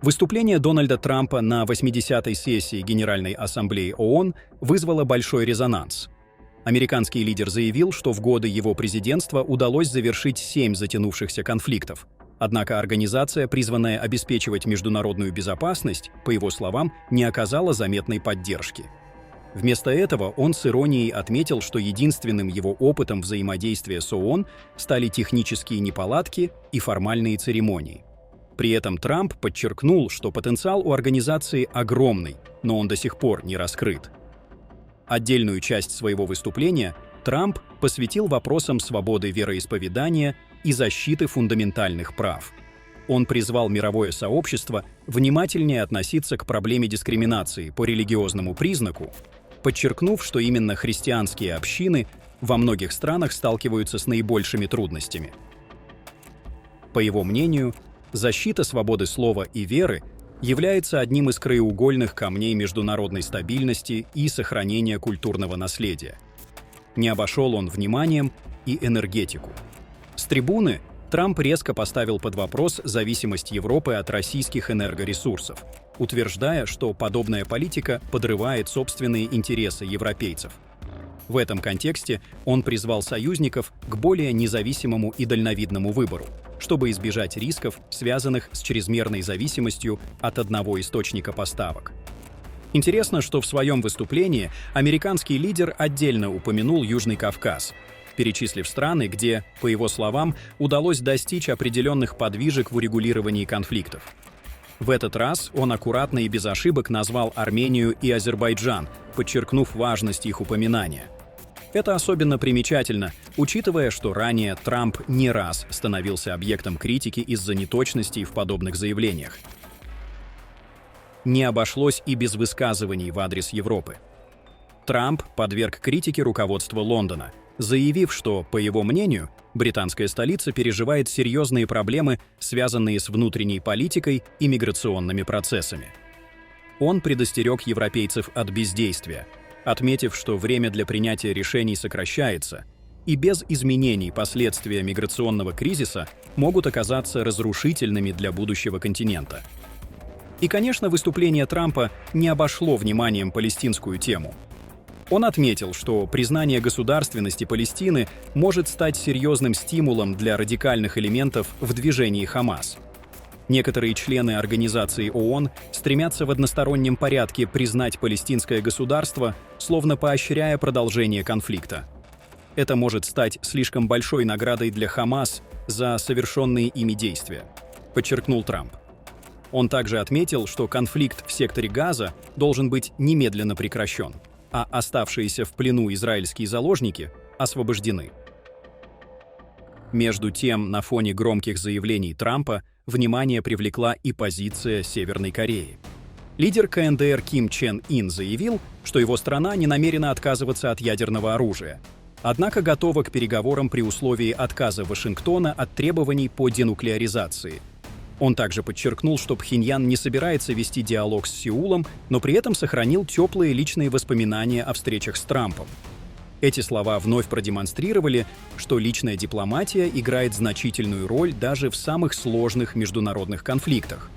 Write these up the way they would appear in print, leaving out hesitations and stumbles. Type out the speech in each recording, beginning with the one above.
Выступление Дональда Трампа на 80-й сессии Генеральной Ассамблеи ООН вызвало большой резонанс. Американский лидер заявил, что в годы его президентства удалось завершить 7 затянувшихся конфликтов. Однако организация, призванная обеспечивать международную безопасность, по его словам, не оказала заметной поддержки. Вместо этого он с иронией отметил, что единственным его опытом взаимодействия с ООН стали технические неполадки и формальные церемонии. При этом Трамп подчеркнул, что потенциал у организации огромный, но он до сих пор не раскрыт. Отдельную часть своего выступления Трамп посвятил вопросам свободы вероисповедания и защиты фундаментальных прав. Он призвал мировое сообщество внимательнее относиться к проблеме дискриминации по религиозному признаку, подчеркнув, что именно христианские общины во многих странах сталкиваются с наибольшими трудностями. По его мнению, защита свободы слова и веры является одним из краеугольных камней международной стабильности и сохранения культурного наследия. Не обошел он вниманием и энергетику. С трибуны Трамп резко поставил под вопрос зависимость Европы от российских энергоресурсов, утверждая, что подобная политика подрывает собственные интересы европейцев. В этом контексте он призвал союзников к более независимому и дальновидному выбору, чтобы избежать рисков, связанных с чрезмерной зависимостью от одного источника поставок. Интересно, что в своем выступлении американский лидер отдельно упомянул Южный Кавказ, перечислив страны, где, по его словам, удалось достичь определенных подвижек в урегулировании конфликтов. В этот раз он аккуратно и без ошибок назвал Армению и Азербайджан, подчеркнув важность их упоминания. Это особенно примечательно, учитывая, что ранее Трамп не раз становился объектом критики из-за неточностей в подобных заявлениях. Не обошлось и без высказываний в адрес Европы. Трамп подверг критике руководство Лондона, заявив, что, по его мнению, британская столица переживает серьезные проблемы, связанные с внутренней политикой и миграционными процессами. Он предостерег европейцев от бездействия, отметив, что время для принятия решений сокращается, и без изменений последствия миграционного кризиса могут оказаться разрушительными для будущего континента. И, конечно, выступление Трампа не обошло вниманием палестинскую тему. Он отметил, что признание государственности Палестины может стать серьезным стимулом для радикальных элементов в движении Хамас. Некоторые члены организации ООН стремятся в одностороннем порядке признать палестинское государство, словно поощряя продолжение конфликта. Это может стать слишком большой наградой для Хамас за совершенные ими действия, подчеркнул Трамп. Он также отметил, что конфликт в секторе Газа должен быть немедленно прекращен, а оставшиеся в плену израильские заложники освобождены. Между тем, на фоне громких заявлений Трампа внимание привлекла и позиция Северной Кореи. Лидер КНДР Ким Чен Ин заявил, что его страна не намерена отказываться от ядерного оружия, однако готова к переговорам при условии отказа Вашингтона от требований по денуклеаризации. Он также подчеркнул, что Пхеньян не собирается вести диалог с Сеулом, но при этом сохранил теплые личные воспоминания о встречах с Трампом. Эти слова вновь продемонстрировали, что личная дипломатия играет значительную роль даже в самых сложных международных конфликтах.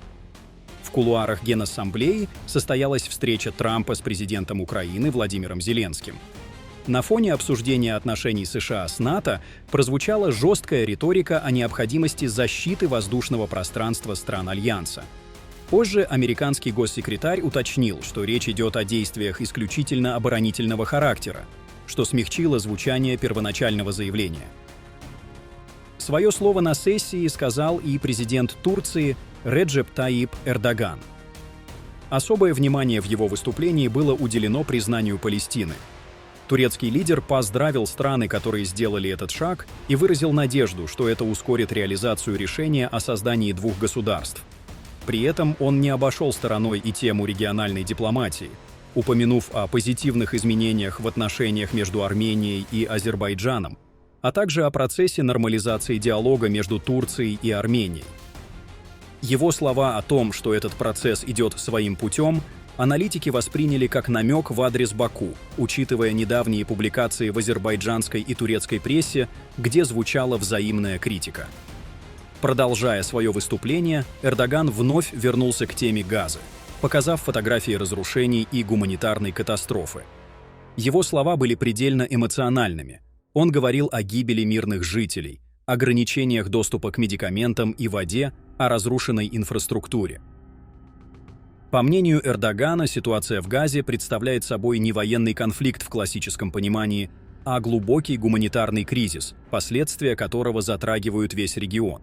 В кулуарах Генассамблеи состоялась встреча Трампа с президентом Украины Владимиром Зеленским. На фоне обсуждения отношений США с НАТО прозвучала жесткая риторика о необходимости защиты воздушного пространства стран Альянса. Позже американский госсекретарь уточнил, что речь идет о действиях исключительно оборонительного характера, что смягчило звучание первоначального заявления. Свое слово на сессии сказал и президент Турции Реджеп Таyyip Эрдоган. Особое внимание в его выступлении было уделено признанию Палестины. Турецкий лидер поздравил страны, которые сделали этот шаг, и выразил надежду, что это ускорит реализацию решения о создании двух государств. При этом он не обошел стороной и тему региональной дипломатии, упомянув о позитивных изменениях в отношениях между Арменией и Азербайджаном, а также о процессе нормализации диалога между Турцией и Арменией. Его слова о том, что этот процесс идет своим путем, аналитики восприняли как намек в адрес Баку, учитывая недавние публикации в азербайджанской и турецкой прессе, где звучала взаимная критика. Продолжая свое выступление, Эрдоган вновь вернулся к теме Газы, показав фотографии разрушений и гуманитарной катастрофы. Его слова были предельно эмоциональными. Он говорил о гибели мирных жителей, ограничениях доступа к медикаментам и воде, о разрушенной инфраструктуре. По мнению Эрдогана, ситуация в Газе представляет собой не военный конфликт в классическом понимании, а глубокий гуманитарный кризис, последствия которого затрагивают весь регион.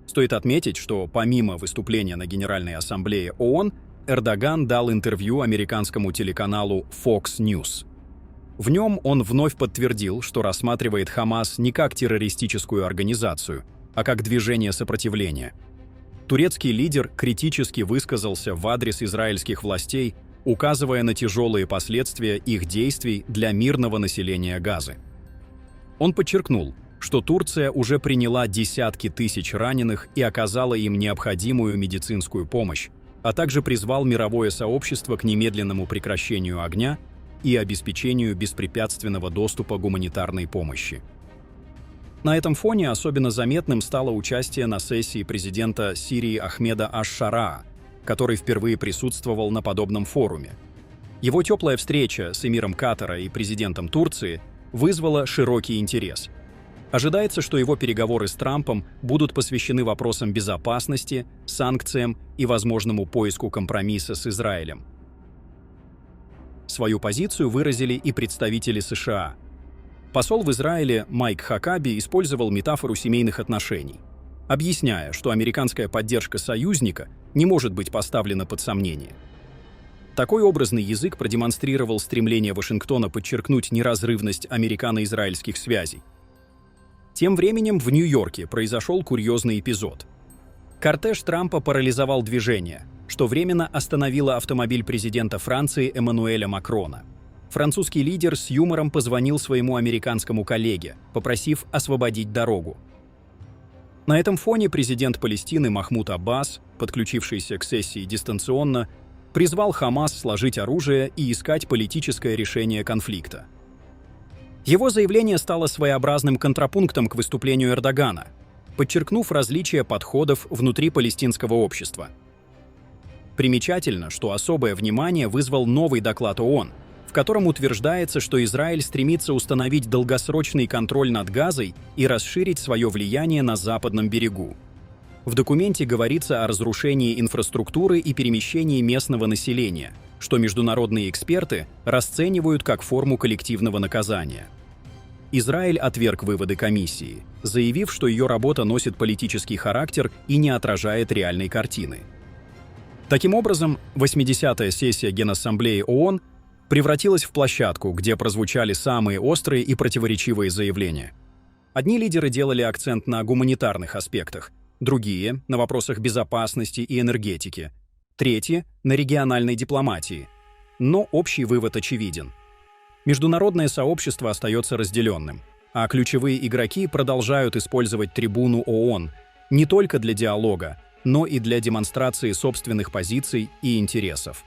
Стоит отметить, что помимо выступления на Генеральной Ассамблее ООН, Эрдоган дал интервью американскому телеканалу Fox News. В нем он вновь подтвердил, что рассматривает Хамас не как террористическую организацию, а как движение сопротивления. Турецкий лидер критически высказался в адрес израильских властей, указывая на тяжелые последствия их действий для мирного населения Газы. Он подчеркнул, что Турция уже приняла десятки тысяч раненых и оказала им необходимую медицинскую помощь, а также призвал мировое сообщество к немедленному прекращению огня и обеспечению беспрепятственного доступа гуманитарной помощи. На этом фоне особенно заметным стало участие на сессии президента Сирии Ахмеда аш-Шараа, который впервые присутствовал на подобном форуме. Его теплая встреча с эмиром Катара и президентом Турции вызвала широкий интерес. Ожидается, что его переговоры с Трампом будут посвящены вопросам безопасности, санкциям и возможному поиску компромисса с Израилем. Свою позицию выразили и представители США. Посол в Израиле Майк Хакаби использовал метафору семейных отношений, объясняя, что американская поддержка союзника не может быть поставлена под сомнение. Такой образный язык продемонстрировал стремление Вашингтона подчеркнуть неразрывность американо-израильских связей. Тем временем в Нью-Йорке произошел курьезный эпизод. Кортеж Трампа парализовал движение, что временно остановило автомобиль президента Франции Эммануэля Макрона. Французский лидер с юмором позвонил своему американскому коллеге, попросив освободить дорогу. На этом фоне президент Палестины Махмуд Аббас, подключившийся к сессии дистанционно, призвал Хамас сложить оружие и искать политическое решение конфликта. Его заявление стало своеобразным контрапунктом к выступлению Эрдогана, подчеркнув различия подходов внутри палестинского общества. Примечательно, что особое внимание вызвал новый доклад ООН, в котором утверждается, что Израиль стремится установить долгосрочный контроль над Газой и расширить свое влияние на западном берегу. В документе говорится о разрушении инфраструктуры и перемещении местного населения, что международные эксперты расценивают как форму коллективного наказания. Израиль отверг выводы комиссии, заявив, что ее работа носит политический характер и не отражает реальной картины. Таким образом, 80-я сессия Генассамблеи ООН превратилась в площадку, где прозвучали самые острые и противоречивые заявления. Одни лидеры делали акцент на гуманитарных аспектах, другие — на вопросах безопасности и энергетики, третьи — на региональной дипломатии. Но общий вывод очевиден. Международное сообщество остается разделенным, а ключевые игроки продолжают использовать трибуну ООН не только для диалога, но и для демонстрации собственных позиций и интересов.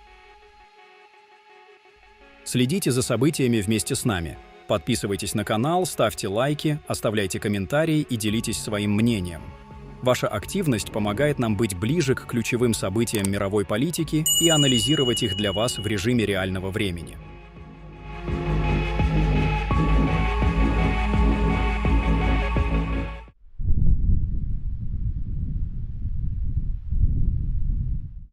Следите за событиями вместе с нами. Подписывайтесь на канал, ставьте лайки, оставляйте комментарии и делитесь своим мнением. Ваша активность помогает нам быть ближе к ключевым событиям мировой политики и анализировать их для вас в режиме реального времени.